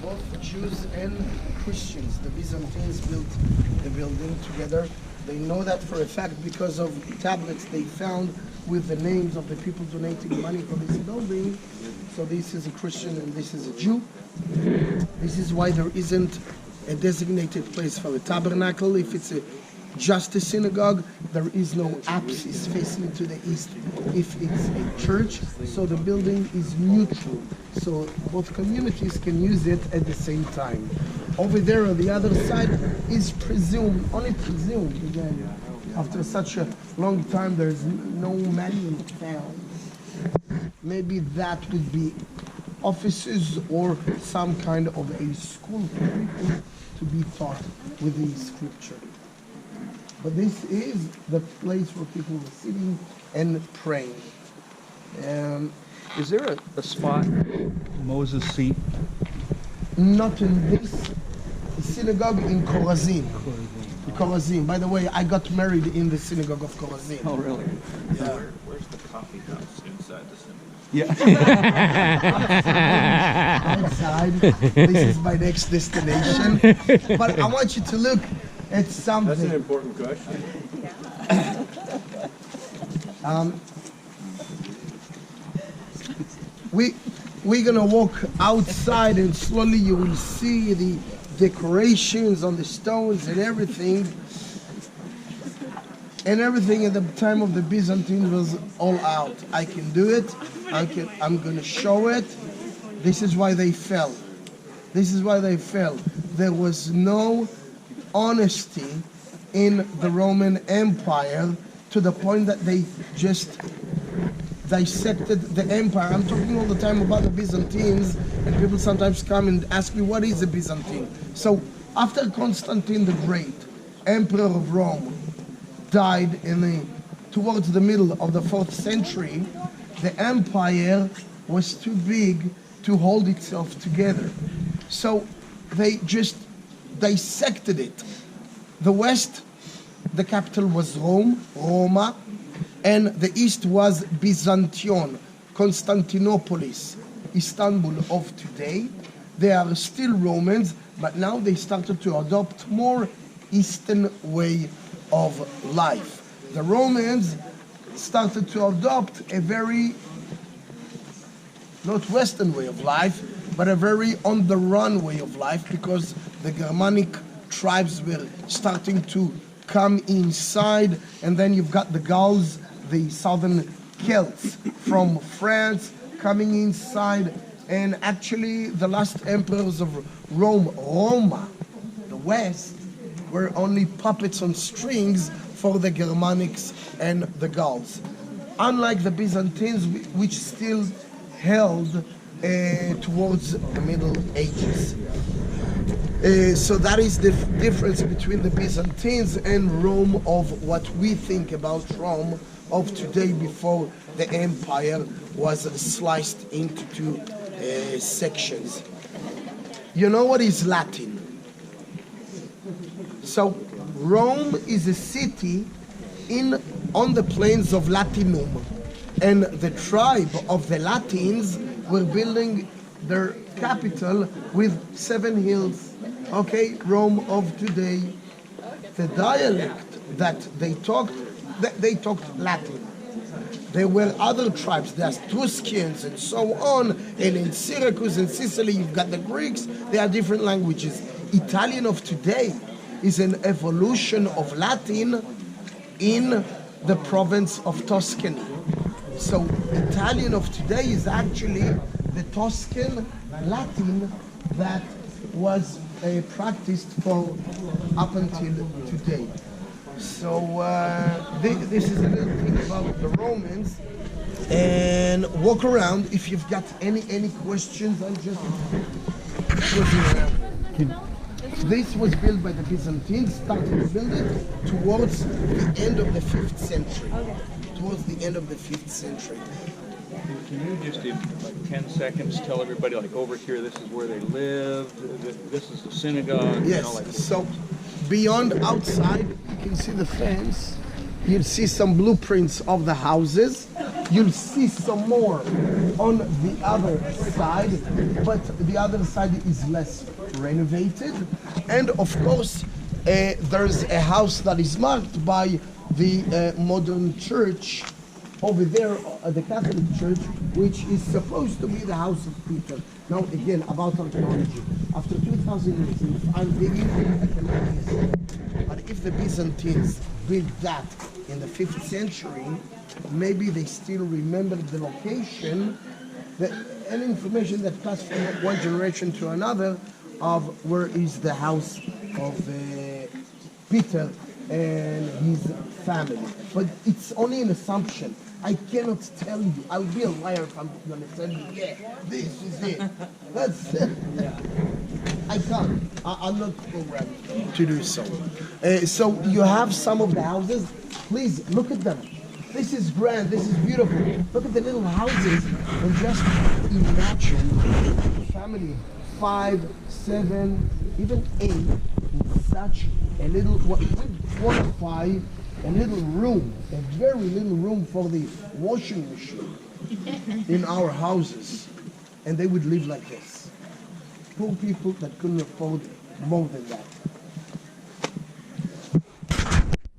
both Jews and Christians. The Byzantines built the building together. They know that for a fact because of tablets they found with the names of the people donating money for this building. So this is a Christian and this is a Jew. This is why there isn't a designated place for a tabernacle. If it's just a synagogue, there is no apsis facing to the east if it's a church. So the building is neutral. So both communities can use it at the same time. Over there on the other side is presumed, only presumed, again, after such a long time there's no manual found. Maybe that would be offices or some kind of a school for people to be taught within scripture. But this is the place where people were sitting and praying. Is there a spot, Moses' seat? Not in this synagogue in Chorazin. Chorazin. By the way, I got married in the synagogue of Chorazin. Oh, really? Yeah. Where's the coffee house inside the synagogue? Yeah. Outside. This is my next destination. But I want you to look at something. That's an important question. We're gonna walk outside and slowly you will see the decorations on the stones and everything. And everything at the time of the Byzantines was all out. I can do it. I'm gonna show it. This is why they fell. This is why they fell. There was no honesty in the Roman Empire to the point that they just dissected the empire. I'm talking all the time about the Byzantines, and people sometimes come and ask me, what is a Byzantine? So after Constantine the Great, Emperor of Rome, died towards the middle of the 4th century, the empire was too big to hold itself together. So they just dissected it. The west, the capital was Roma, and the east was Byzantion, Constantinopolis, Istanbul of today. They are still Romans, but now they started to adopt more Eastern way of life. The Romans started to adopt a very, not Western way of life, but a very on-the-run way of life, because the Germanic tribes were starting to come inside, and then you've got the Gauls, the southern Celts from France coming inside, and actually the last emperors of Rome, Roma, the West, were only puppets on strings for the Germanics and the Gauls. Unlike the Byzantines, which still held towards the Middle Ages. So that is the difference between the Byzantines and Rome of what we think about Rome of today before the empire was sliced into two sections. You know what is Latin? So Rome is a city on the plains of Latinum, and the tribe of the Latins were building their capital with 7 hills. Okay, Rome of today. The dialect that they talked Latin. There were other tribes, the Etruscans and so on, and in Syracuse and Sicily you've got the Greeks. They are different languages. Italian of today is an evolution of Latin in the province of Tuscany. So Italian of today is actually the Tuscan Latin that was practiced for up until today. So this is a little thing about the Romans. And walk around. If you've got any questions, I'm just looking around. This was built by the Byzantines, started to build it towards the end of the 5th century. Towards the end of the 5th century. Can you just in like 10 seconds tell everybody, like over here, this is where they lived, this is the synagogue? Yes, You know, like, so beyond outside, you can see the fence. You'll see some blueprints of the houses. You'll see some more on the other side, but the other side is less renovated. And of course, there's a house that is marked by the modern church over there, the Catholic Church, which is supposed to be the house of Peter. Now, again, about archaeology. After 2,000 years, if I'm digging, I cannot use it. But if the Byzantines built that in the 5th century, maybe they still remember the location, any information that passed from one generation to another of where is the house of Peter and his family. But it's only an assumption. I cannot tell you. I'll be a liar if I'm going to tell you, yeah, this is it. That's it. I can't. I'm not programmed to do so. So you have some of the houses. Please look at them. This is grand. This is beautiful. Look at the little houses and just imagine a family 5, 7, even 8 in such a little, what we qualify a little room, a very little room for the washing machine in our houses. And they would live like this. Poor people that couldn't afford more than that.